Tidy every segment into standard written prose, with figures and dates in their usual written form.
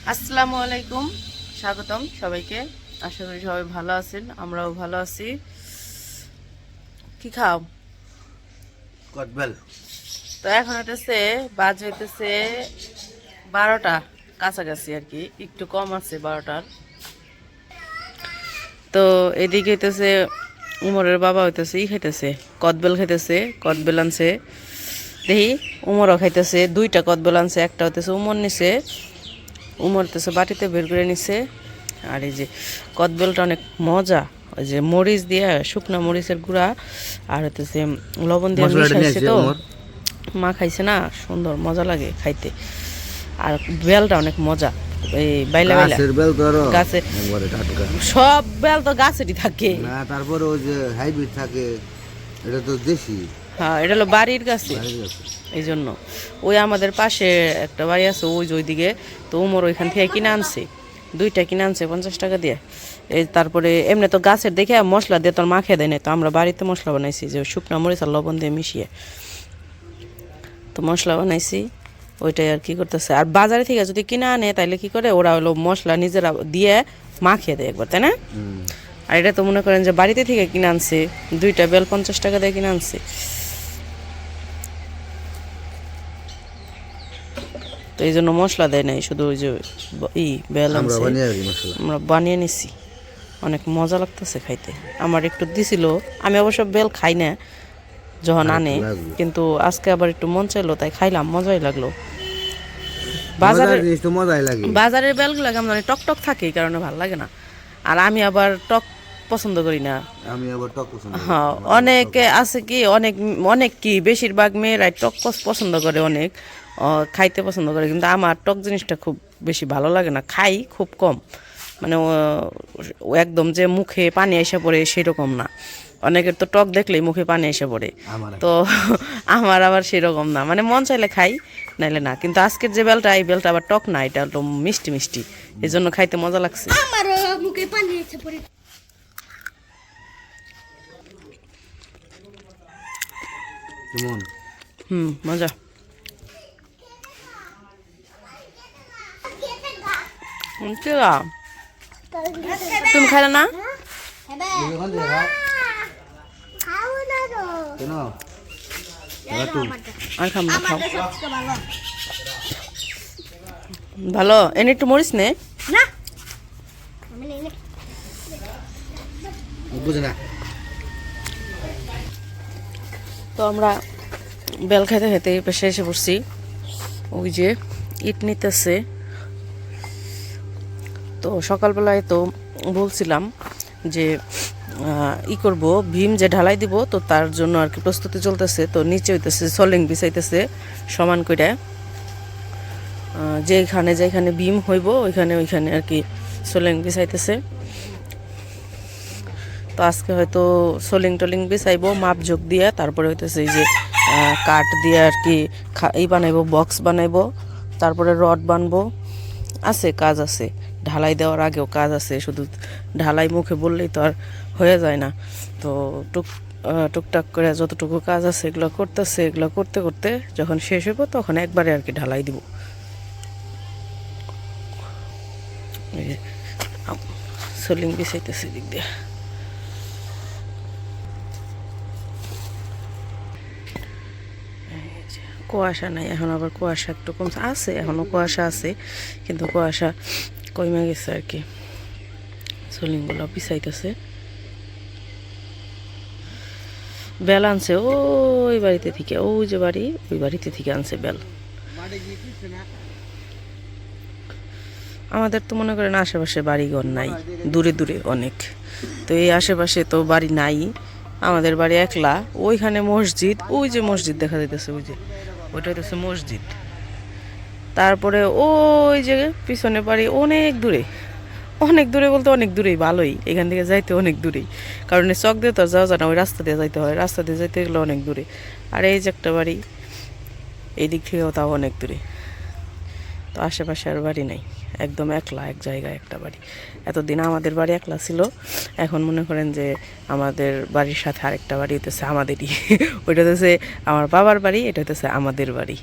আসসালামু আলাইকুম, স্বাগতম সবাইকে। আশা করি সবাই ভালো আছেন, আমরাও ভালো আছি। কি খাও? কটবেল। তো এখন হইতেছে বাজে হইতেছে 12টা কাছাকাছি আর কি, একটু কম আছে 12টার। তো এদিকে হইতেছে উমরের বাবা হইতেছে খাইতেছে, কদবেল খাইতেছে। কদবেল আনছে, দেখি উমরও খাইতেছে। 2টা কদবেল আনছে, একটা হইতেছে উমর নিছে, উমর হইতেছে বাটিতে বের করে নিছে। আর এই যে কদবেলটা অনেক মজা, ওই যে মরিচ দিয়ে, শুকনো মরিচের গুঁড়া আর হইতেছে লবণ দিয়ে মিশাইছে। তো মা খাইছে না, সুন্দর মজা লাগে খাইতে। আর বেলটা অনেক মজা, এই বাইলা বাইলা গাছে, সব বেল তো গাছেরই থাকে না, তারপরে ওই যে হাইব্রিড থাকে, এটা তো দেশি। হ্যাঁ, এটা হলো বাড়ির গাছে, এই জন্য। ওই আমাদের পাশে একটা বাড়ি আছে ওই যে ওইদিকে, তো উমর ওইখান থেকে কিনে আনছে, 2টা কিনে আনছে 50 টাকা দিয়ে। এই তারপরে এমনি তো গাছের দেখে মশলা দিয়ে তোর মাখিয়ে দেয় না, তো আমরা বাড়িতে মশলা বানাইছি, যে শুকনো মরিচ আর লবণ দিয়ে মিশিয়ে তো মশলা বানাইছি। ওইটাই আর কি করতেছে। আর বাজারে থেকে যদি কিনে আনে তাইলে কি করে, ওরা হলো মশলা নিজেরা দিয়ে মাখিয়ে দেয় একবার, তাই না? আর এটা তো মনে করেন যে বাড়িতে থেকে কিনে আনছে, 2টা বেল 50 টাকা দিয়ে কিনে আনছে। তো এই জন্য মশলা দেয় নাই, শুধু ওই যে বেল আনছে, আমরা বানিয়ে নিছি। অনেক মজা লাগতেছে খাইতে। আমার একটু দিছিল, আমি অবশ্য বেল খাই না যখন আনে, কিন্তু আজকে আবার একটু মন চাইলো তাই খাইলাম, মজাই লাগলো। বাজারের বেলগুলো কেমন মানে টক টক থাকে, এই কারণে ভালো লাগে না। আর আমি আবার টক পছন্দ করি না। আমি আবার টক পছন্দ করি। হ্যাঁ, অনেকে আছে কি, অনেক অনেক কি বেশিরভাগ মেয়েরাই টক পছন্দ করে, অনেক খাইতে পছন্দ করে, কিন্তু আমার টক জিনিসটা খুব বেশি ভালো লাগে না, খাই খুব কম। মানে একদম যে মুখে পানি এসে পড়ে সেরকম না। অনেকের তো টক দেখলেই মুখে পানি এসে পড়ে, তো আমার আবার সেরকম না, মানে মন চাইলে খাই, নাইলে না। কিন্তু আজকের যে বেলটা, এই বেলটা আবার টক না, এটা একটু মিষ্টি মিষ্টি, এই জন্য খাইতে মজা লাগছে। মুখে পানি এসে পড়ে। মজা। তুমি খাইলে না? আর খাম না, খাও। ভালো, এনে একটু মরিস নে। তো আমরা বেল খাইতে খাইতে পেশে এসে পড়ছি। ওই যে ইট নিতেছে। তো সকালবেলায় তো বলছিলাম যে করব, ভীম যে ঢালাই দিব, তো তার জন্য আর কি প্রস্তুতি চলতেছে। তো নিচে হইতেছে সলিং বিছাইতেছে সমান করে, যেখানে যেখানে ভীম হইব ওইখানে ওইখানে আর কি সলিং বিছাইতেছে। তো আজকে হয়তো সলিং টলিং বিছাইব মাপ যোগ দিয়ে, তারপরে হইতেছে এই যে কাঠ দিয়ে আর কি বানাইবো, বক্স বানাইবো, তারপরে রড বানবো। আছে কাজ আছে, ঢালাই দেওয়ার আগেও কাজ আছে, শুধু ঢালাই মুখে বললেই তো আর হয়ে যায় না। তো টুকটাক করে যতটুকু কাজ আছে এগুলো করতেছে, এগুলো করতে করতে যখন শেষ হইব তখন একবারে আর কি ঢালাই দিব। সোলিং বিছাইতেছে দিক দিয়ে। কুয়াশা নাই এখন, আবার কুয়াশা একটু কমছে, আছে এখনো কুয়াশা আছে, কিন্তু কুয়াশা কমে গেছে আর কি। সোলিংগুলো পিছাইতেছে। বেল আনছে ওই বাড়িতে থেকে, ওই যে বাড়ি, ওই বাড়িতে থেকে আনছে বেল। আমাদের তো মনে করেন আশেপাশে বাড়িঘর নাই, দূরে দূরে অনেক। তো এই আশেপাশে তো বাড়ি নাই, আমাদের বাড়ি একলা। ওইখানে মসজিদ, ওই যে মসজিদ দেখা যাইতেছে, ওই যে ওইটা হইতেছে মসজিদ। তারপরে ওই যে পিছনে বাড়ি অনেক দূরে, অনেক দূরে বলতে অনেক দূরেই, ভালোই, এখান থেকে যাইতে অনেক দূরেই, কারণ এই চক দিয়ে তো যাওয়া যায় না, ওই রাস্তা দিয়ে যাইতে হয়, রাস্তা দিয়ে যাইতে গেলে অনেক দূরে। আর এই যে একটা বাড়ি, এই দিক থেকেও তাও অনেক দূরে। তো আশেপাশে আর বাড়ি নেই, একদম একলা এক জায়গায় একটা বাড়ি। এতদিন আমাদের বাড়ি একলা ছিল, এখন মনে করেন যে আমাদের বাড়ির সাথে আরেকটা বাড়ি হতেছে আমাদেরই ওইটা হতেছে আমার বাবার বাড়ি, এটা হতেছে আমাদের বাড়ি।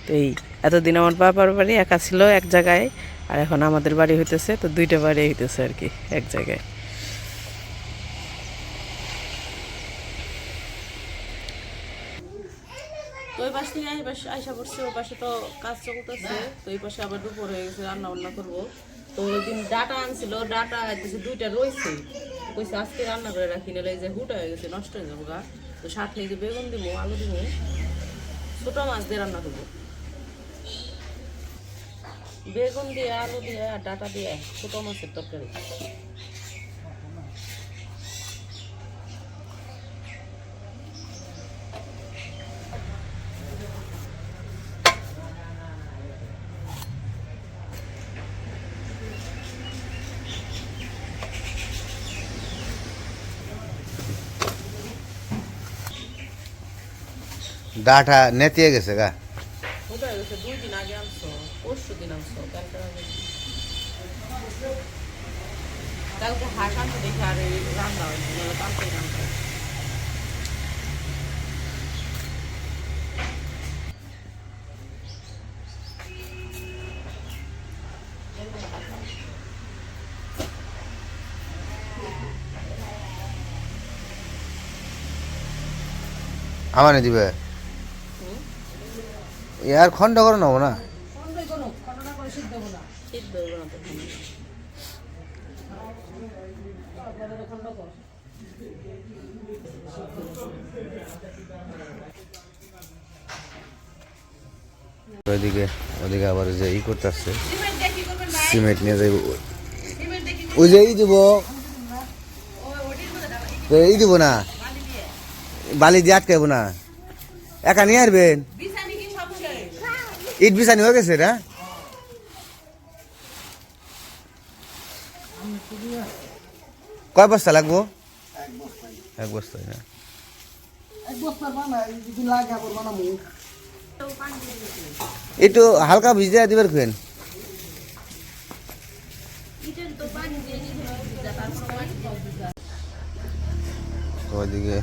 তো এই এতদিন আমার বাবার বাড়ি একা ছিল এক জায়গায়, আর এখন আমাদের বাড়ি হইতেছে, তো দুইটা বাড়ি হইতেছে আর কি এক জায়গায়। তো ওই পাশ থেকে আইসা পড়ছে, ওই পাশে তো কাজ চলতেছে, তো এই পাশে আবার দুপুর হয়ে গেছে, রান্না বান্না করবো। তো ওই দিন ডাটা আনছিল, ডাটা দিচ্ছে দুইটা রয়েছে, কইছে আজকে রান্না করে রাখি, নাহলে এই যে হুটা হয়ে গেছে, নষ্ট হয়ে যাবো গা। তো সাথে এই যে বেগুন দিব, আলু দিব, ছোট মাছ দিয়ে রান্না করবো, বেগুন দিয়ে আলু দিয়ে আর ডাটা দিয়ে ছোট মাছের তরকারি। ডাটা নেতিয়ে গেছে গা। হুটা হয়ে গেছে, 2 দিন আগে আনছো, পরশু দিন আনছো, কালকে হাঁস আনতে দেখে আর এই রান্না হয়নি, নাহলে কালকে রান্না হয়। আমানে দিবে ইয়ার খন্ড করে নেবো না। সিদ্ধ হইব না তো খালি। ওইদিকে ওদিকে আবার যে ই করতে আসছে, সিমেন্ট নিয়ে যাইব, ওই যে ই দিব, ই দিব না, বালি দিয়ে আটকাইব না, একা নিয়ে আসবেন। ইট বিছানি হয়ে গেছে না, কয় বস্তা লাগবো? 1 বস্তা না, একটু হালকা ভিজে দিবার খুঁন। ওইদিকে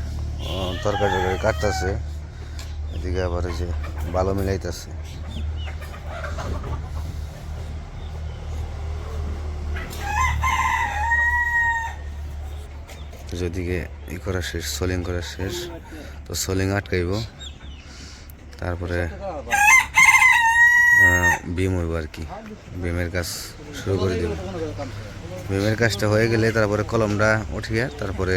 তরকারি কাটতেছে, এদিকে আবার এই যে ভালো মিলাইতেছে। যেদিকে ই করা শেষ, সোলিং করা শেষ, তো সোলিং আটকাইব, তারপরে বিম হইব আর কি, বিমের কাজ শুরু করে দেব। বিমের কাজটা হয়ে গেলে তারপরে কলমটা উঠিয়ে তারপরে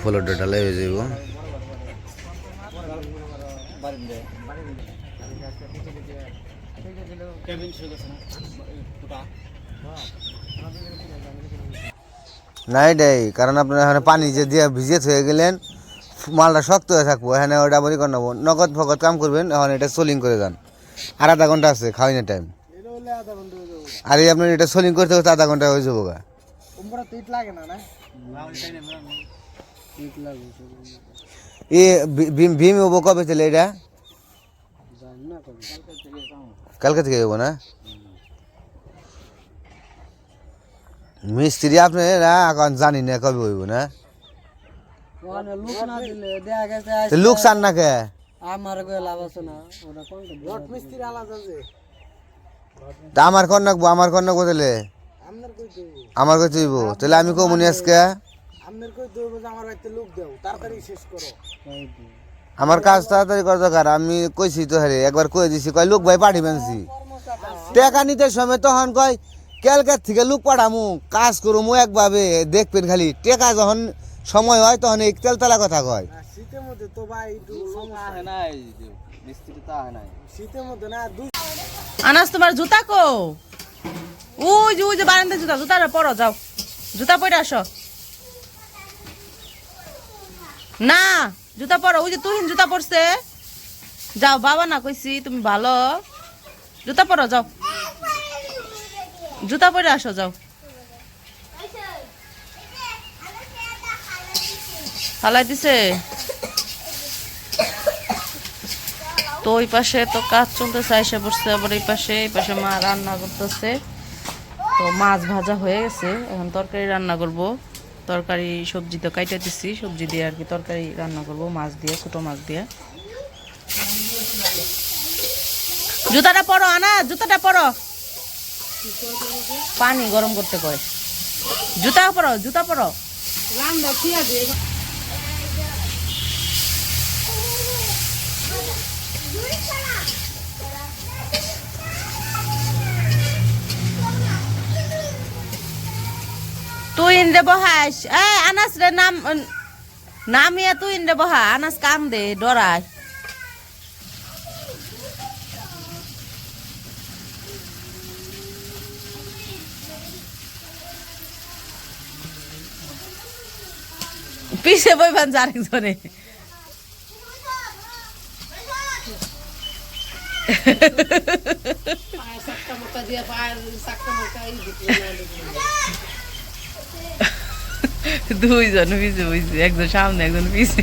ফ্লোরটা ঢালাই হয়ে যাইব। নাই দেয়, কারণ আপনার এখানে পানি যে দিয়ে ভিজে হয়ে গেলেন, মালটা শক্ত হয়ে থাকবো, এখানে ওটা বলি করে নেবো, নগদ ফগদ কাম করবেন, এখন এটা সোলিং করে যান, আর আধা ঘন্টা আছে খাওয়াইনের টাইম, আর এই আপনার এটা সোলিং করতে করতে আধা ঘন্টা হয়ে যাবো গা। ভীম হবো কবে চলে এটা? কালকে থেকে হবো না? মিস্ত্রি আপনি এখন জানি না কবে হইব না, লোক চান না কে? আমার কর নাকবো, আমার কর নাকবো, তাহলে আমার কই তুইব, তাহলে আমি কমুনি আজকে আমার কাজ তাড়াতাড়ি করা দরকার। আমি কইছি তো হ্যাঁ একবার কই দিছি, কয় লোক ভাই পাঠিবেনছি, টাকা নিতে সময় তখন কয় ক্যালকার থেকে লোক পাঠামু, কাজ করমু একভাবে দেখবেন, খালি টেকা যখন সময় হয় তখন এই তেলতলা কথা কয়। শীতের মধ্যে তো ভাই শীতের মধ্যে না। আনাস তোমার জুতা কো? ওই যে বারান্দা জুতা, জুতাটা পরো, যাও জুতা পরে আসো। না জুতা পরো, ওই যে তুহিন জুতা পরছে, যাও, বাবা না কইছি তুমি ভালো, জুতা পরো যাও, জুতা পরে আসো, যাও। হালাই দিছে তো ওই পাশে তো কাজ চলতেছে, এসে বসছে আবার এই পাশে মা রান্না করতেছে। তো মাছ ভাজা হয়ে গেছে, এখন তরকারি রান্না করব। তরকারি সবজি তো কাইটে দিচ্ছি, সবজি দিয়ে আর কি তরকারি রান্না করব, মাছ দিয়ে, ছোটো মাছ দিয়ে। জুতাটা পরো আনা, জুতাটা পরো, পানি গরম করতে কয়। জুতা পরো, জুতা পরো। তুই ইন্দে বহাস, আনাস রে নামিয়া তুই ইন্দে বহা, আনাস কাম দে ডরায়। পিছে বইবান আরেকজনে। দুইজন পিছে বইছে, একজন সামনে একজন পিছে।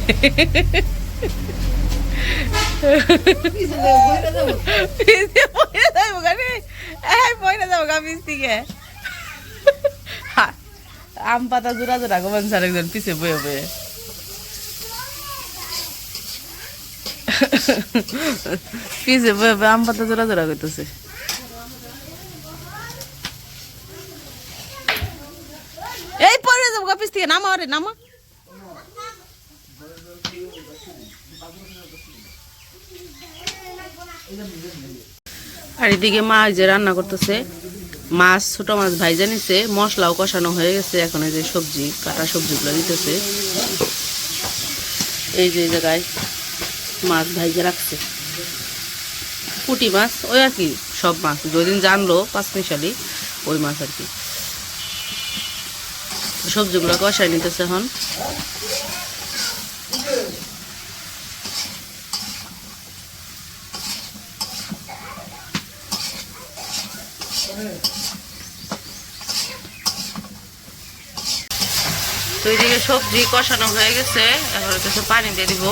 আম পাতা জোড়া জোড়া গোবান স্যার একজন পিছে বয়ে বয়ে। পিছে বয়ে বয়ে আম পাতা জোড়া জোড়া করতেছে। এই পরে যাবো পিস থেকে, নামা রে নামা। আর এদিকে মা যে রান্না করতেছে, মাছ ছোট মাছ ভাইজা নিছে, মশলাও কষানো হয়ে গেছে। এখন এই যে সবজি কাটা সবজিগুলো দিতেছে। এই যে জায়গায় মাছ ভাইজা রাখছে, পুঁটি মাছ, ওই আর কি সব মাছ যেদিন জানলো পাঁচমিশালি ওই মাছ আর কি। সবজিগুলো কষাই নিতেছে এখন। তো এইদিকে সবজি কষানো হয়ে গেছে, এখন কিছু পানি দিয়ে দিব।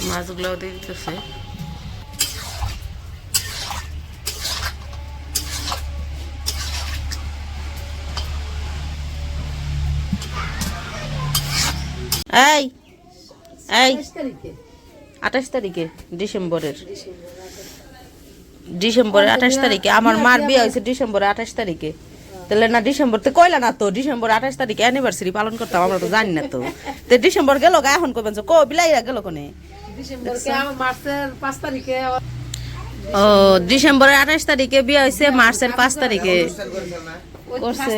মাছগুলো দিয়ে দিতেছে। এই এই 28 তারিখে ডিসেম্বরের 28 তারিখে আমার মার বিয়ে হয়েছে ডিসেম্বরের 28 তারিখে। তাহলে না ডিসেম্বর তো কইলা না, তো ডিসেম্বর 28 তারিখে অ্যানিভার্সারি পালন করতাম, আমরা তো জানি না। তো ডিসেম্বর গেল গা, এখন কইবেন কো বিলাইরা গেল কোনে? ও ডিসেম্বরের 28 তারিখে বিয়ে হয়েছে, মার্চের 5 তারিখে করছে।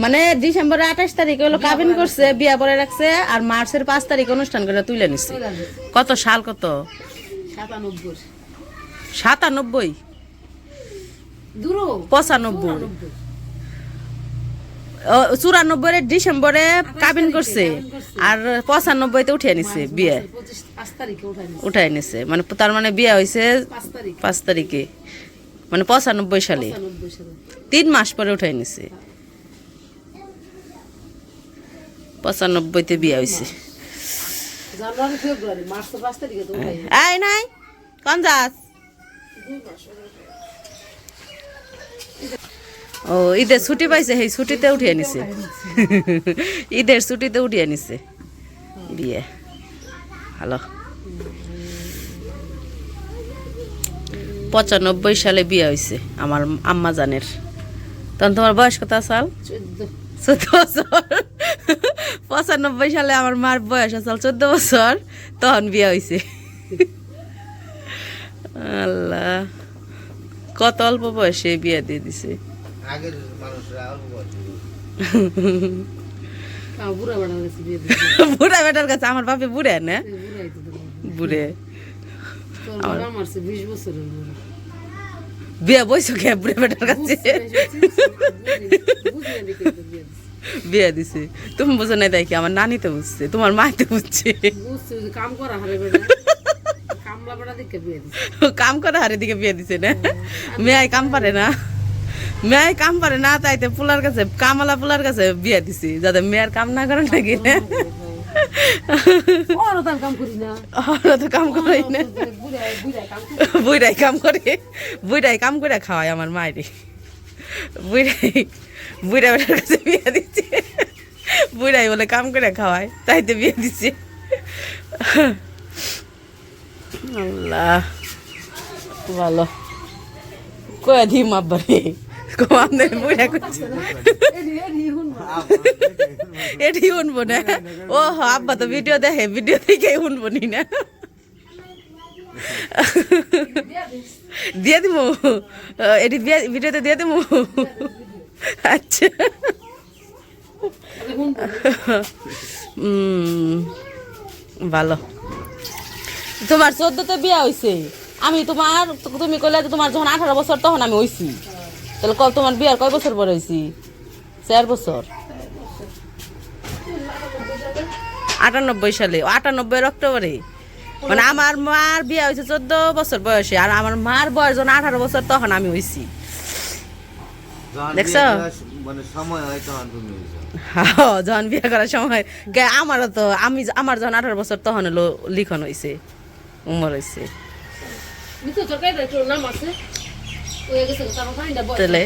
মানে ডিসেম্বরের 28 তারিখে হলো কাবিন করছে, বিয়া পরে রাখছে, আর মার্চের 5 তারিখে অনুষ্ঠান করে তুলে নিছে। কত সাল? কত? 97 95 94 ডিসেম্বরে কাবিন করছে, আর 95-তে উঠিয়ে নিছে বিয়ে, উঠাই নিছে। মানে তার মানে বিয়ে হয়েছে 5 তারিখে, মানে 95 সালে 3 মাস পরে উঠাই নিছে। 95-তে বিয়ে হয়েছে। এই নাই কোন যাস? ও ঈদের ছুটি পাইছে, সেই ছুটিতে উঠিয়ে নিছে। ঈদের ছুটিতে উঠিয়ে নিছে বিয়ে। হ্যালো 95 সালে বিয়ে হয়েছে আমার আম্মা জানের। তখন তোমার বয়স কত সাল? 14 বছর। 95 সালে আমার মার বয়স আসাল 14 বছর, তখন বিয়ে হয়েছে। আল্লাহ, কত অল্প বয়সে বিয়ে দিয়ে দিছে। বুড়া বেটার কাছে আমার বাপে বুড়ে না, বুড়ে বিয়ে বইছো কে বুড়ে বেটার কাছে বিয়ে দিছে। তুমি বুঝো না, দেখি আমার নানি তো বুঝছে, তোমার মা তো বুঝছে। কাম করে হারে দিকে বিয়ে দিছে না মেয়াই কাম পারে না মেয়াই কাম পারে না তাইতে পোলার কাছে কামালা পোলার কাছে বিয়ে দিছি যাতে মেয়ের কাম না করে নাকি ওরা তো কাম করে না বুইরাই কাম করে খাওয়ায় আমার মায়েরই বুইরা বেটার কাছে বিয়ে দিচ্ছে বুইরাই বলে কাম করে খাওয়ায় তাইতে বিয়ে দিচ্ছে আল্লাহ ভালো কয়ে দি মাব্বারে কমানে বুইরা করছে এটি শুনবো না ও আব্বা তো ভিডিও দেখে ভিডিও দেখে শুনবো নি না দিয়ে দিব এটি ভিডিওতে দিয়ে দিব আচ্ছা ভালো তোমার 14তে বিয়া হইছে আমি তুমি কইলা যে তোমার যখন 18 বছর তখন আমি হইছি তাহলে তোমার বিয়ার কয় বছর পরে হইছি 4 বছর 98 সালে 98 অক্টোবরে মানে আমার মার বিয়া হয়েছে 14 বছর বয়সে আর আমার মার বয়স যখন 18 বছর তখন আমি হইছি দেখছো মানে সময় হয় তখন তুমি যখন বিয়ে করার সময় আমারও তো আমার যখন 18 বছর তখন হলো লিখন হয়েছে উমর হয়েছে তাহলে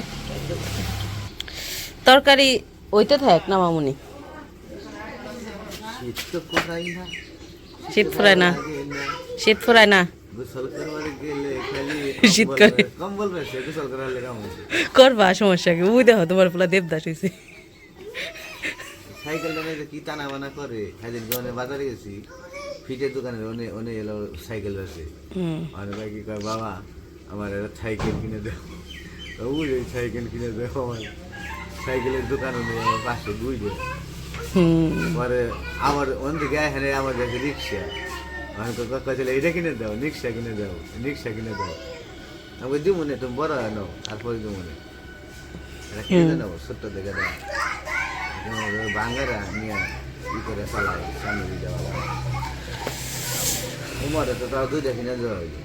তরকারি ওইতে থাক না মামুনি শীত ফুরায় না শীত ফুরায় না শীত করে করবা সমস্যা কি বুঝতে হয় তোমার ফুলা দেবদাস হয়েছে সাইকেলটা নিয়ে কি টানা বানা করে সেদিন অনেক বাজারে গেছি ফিটের দোকানে অনেক এলো সাইকেল আছে অনেক ভাই কি কয় বাবা আমার একটা সাইকেল কিনে দেও ওই সাইকেল কিনে দেও আমার সাইকেলের দোকানে নেই আমার পাশে বুঝবে পরে আমার অন্যদিকে এখানে আমার কাছে রিক্সা আমি তো কাছে এটা কিনে দাও রিক্সা কিনে দাও আমি দিব মনে তুমি বড় নাও তারপরে দিব মনে এটা কিনে নেবো ছোট্ট দেখে দাও বাঙ্গারা নিয়ে ই করে চালায় সামনে দিয়ে যাওয়া উমরে তো তাও দুইটা কিনে দেওয়া হয়েছে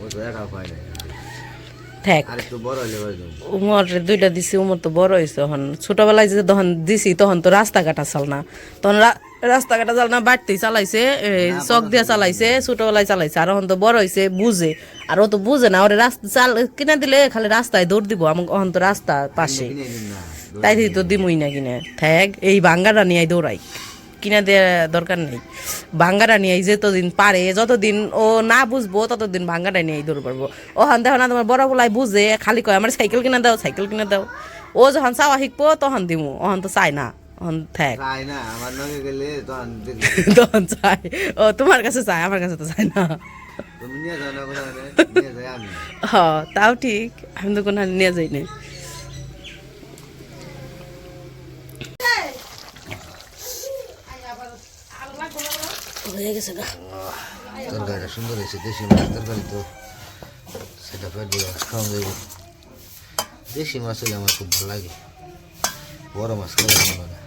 ও তো একা পায় না থাক আর একটু বড় হলে উমর দুইটা দিছি উমর তো বড় হয়েছে তখন ছোটবেলায় যে তখন দিছি তখন তো রাস্তাঘাটা চাল না তখন রাস্তাঘাটা চাল না বাড়তেই চালাইছে চক দিয়ে চালাইছে ছোটবেলায় চালাইছে আর এখন তো বড় হয়েছে বুঝে আর ও তো বুঝে না ওরে রাস্তা চাল কিনা দিলে খালি রাস্তায় দৌড় দিব আমার এখন তো রাস্তা পাশে তাই তো দিমই না কিনে থাক এই বাঙ্গারা নিয়ে দৌড়াই কিনা দেওয়ার দরকার নেই বাঙ্গারা নিয়ে যতদিন পারে যতদিন ও না বুঝবো ততদিন বাঙ্গারা নিয়ে দৌড় পারবো ওখান দেখো না তোমার বড় বলাই বুঝে খালি কয় আমার সাইকেল কিনে দাও ও যখন চাওয়া শিখবো তখন দিমু ওখান তো চাই না ওখান থাক তখন চাই ও তোমার কাছে চাই আমার কাছে তো চাই না হ তাও ঠিক আমি তো কোনো নিয়ে যাই না তরকারিটা সুন্দর হয়েছে দেশি মাছ তরকারি তো সেটা পেট দিয়ে খাওয়া যাবে দেশি মাছ হলে আমার খুব ভালো লাগে বড় মাছ খাওয়া ভালো লাগে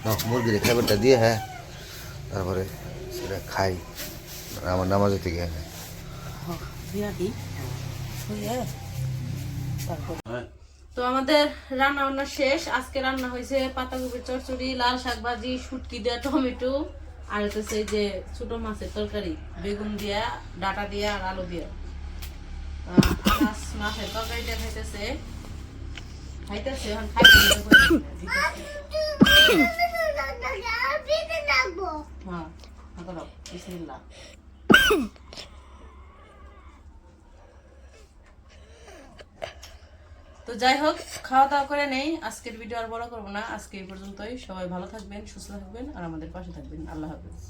না মুরগির খাবারটা দিয়ে হ্যাঁ তারপরে সেটা খাই আমার নামাজ থেকে হ্যাঁ তো আমাদের রান্না বান্না শেষ আজকে রান্না হয়েছে পাতাকপির চচ্চড়ি লাল শাক ভাজি শুটকি দেওয়া টমেটো আর হচ্ছে যে ছোট মাছের তরকারি বেগুন দিয়া ডাটা দিয়া আর আলু দিয়া মাছের তরকারিটা খাইতেছে এখন তো যাই হোক খাওয়া দাওয়া করে নেই আজকের ভিডিও আর বড় করবো না আজকে এই পর্যন্তই সবাই ভালো থাকবেন সুস্থ থাকবেন আর আমাদের পাশে থাকবেন আল্লাহ হাফেজ